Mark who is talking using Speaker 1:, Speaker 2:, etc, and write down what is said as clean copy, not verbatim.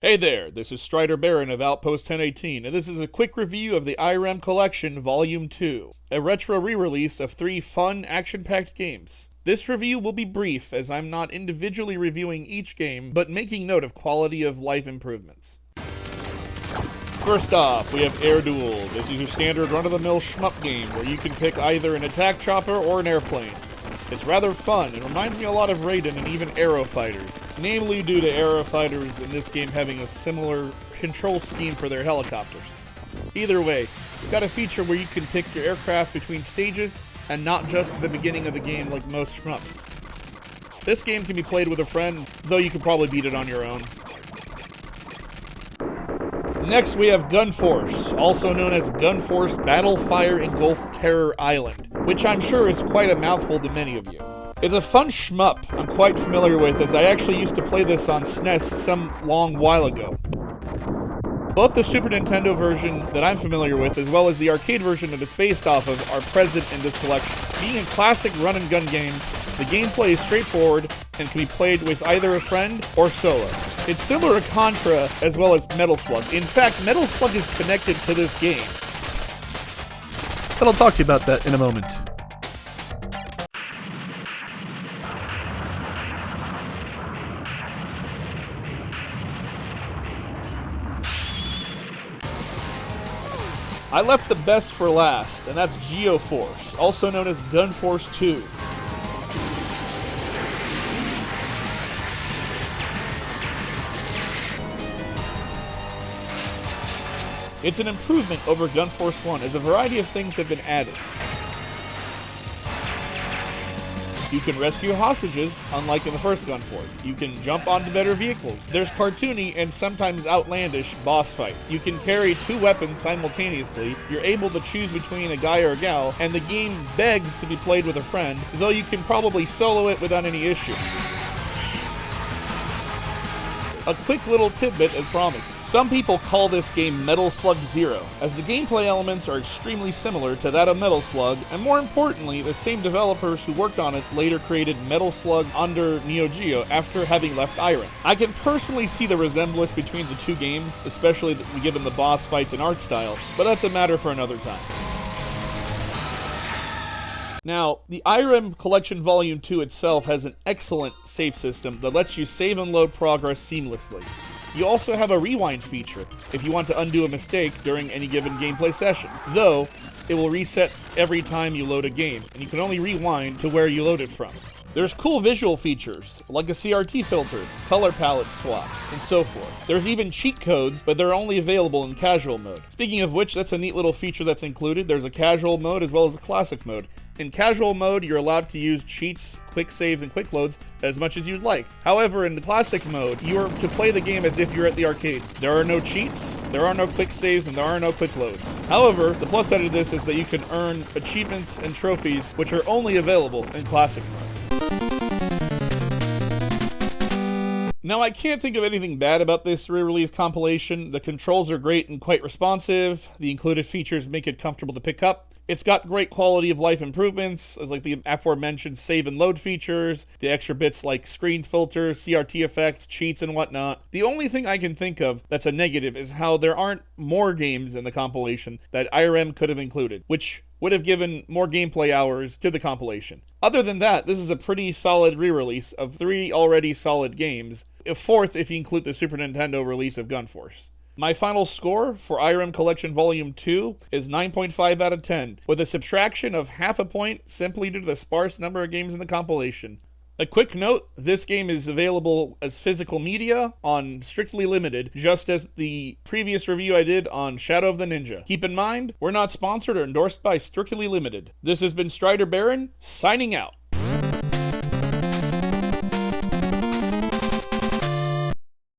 Speaker 1: Hey there, this is Strider Baron of Outpost 1018, and this is a quick review of the Irem Collection Volume 2, a retro re-release of 3 fun, action-packed games. This review will be brief, as I'm not individually reviewing each game, but making note of quality of life improvements. First off, we have Air Duel. This is your standard run-of-the-mill shmup game, where you can pick either an attack chopper or an airplane. It's rather fun, and reminds me a lot of Raiden and even Aero Fighters, namely due to Aero Fighters in this game having a similar control scheme for their helicopters. Either way, it's got a feature where you can pick your aircraft between stages, and not just at the beginning of the game like most shmups. This game can be played with a friend, though you could probably beat it on your own. Next, we have Gun Force, also known as Gun Force Battle Fire Engulfed Terror Island, which I'm sure is quite a mouthful to many of you. It's a fun shmup I'm quite familiar with, as I actually used to play this on SNES some long while ago. Both the Super Nintendo version that I'm familiar with, as well as the arcade version that it's based off of, are present in this collection. Being a classic run-and-gun game, the gameplay is straightforward and can be played with either a friend or solo. It's similar to Contra as well as Metal Slug. In fact, Metal Slug is connected to this game.
Speaker 2: But I'll talk to you about that in a moment.
Speaker 1: I left the best for last, and that's Geo Force, also known as Gun Force 2. It's an improvement over Gun Force 1, as a variety of things have been added. You can rescue hostages, unlike in the first Gun Force. You can jump onto better vehicles. There's cartoony and sometimes outlandish boss fights. You can carry 2 weapons simultaneously. You're able to choose between a guy or a gal, and the game begs to be played with a friend, though you can probably solo it without any issue. A quick little tidbit as promised. Some people call this game Metal Slug Zero, as the gameplay elements are extremely similar to that of Metal Slug, and more importantly, the same developers who worked on it later created Metal Slug under Neo Geo after having left Irem. I can personally see the resemblance between the two games, especially given the boss fights and art style, but that's a matter for another time. Now, the Irem Collection Volume 2 itself has an excellent save system that lets you save and load progress seamlessly. You also have a rewind feature if you want to undo a mistake during any given gameplay session, though it will reset every time you load a game, and you can only rewind to where you loaded from. There's cool visual features, like a CRT filter, color palette swaps, and so forth. There's even cheat codes, but they're only available in casual mode. Speaking of which, that's a neat little feature that's included. There's a casual mode as well as a classic mode. In casual mode, you're allowed to use cheats, quick saves, and quick loads as much as you'd like. However, in the classic mode, you are to play the game as if you're at the arcades. There are no cheats, there are no quick saves, and there are no quick loads. However, the plus side of this is that you can earn achievements and trophies, which are only available in classic mode. Now, I can't think of anything bad about this re-release compilation. The controls are great and quite responsive. The included features make it comfortable to pick up. It's got great quality of life improvements, like the aforementioned save and load features, the extra bits like screen filters, CRT effects, cheats, and whatnot. The only thing I can think of that's a negative is how there aren't more games in the compilation that Irem could have included, which would have given more gameplay hours to the compilation. Other than that, this is a pretty solid re-release of 3 already solid games, a 4th if you include the Super Nintendo release of Gun Force. My final score for Irem Collection Volume 2 is 9.5 out of 10, with a subtraction of half a point simply due to the sparse number of games in the compilation. A quick note, this game is available as physical media on Strictly Limited, just as the previous review I did on Shadow of the Ninja. Keep in mind, we're not sponsored or endorsed by Strictly Limited. This has been Strider Baron, signing out.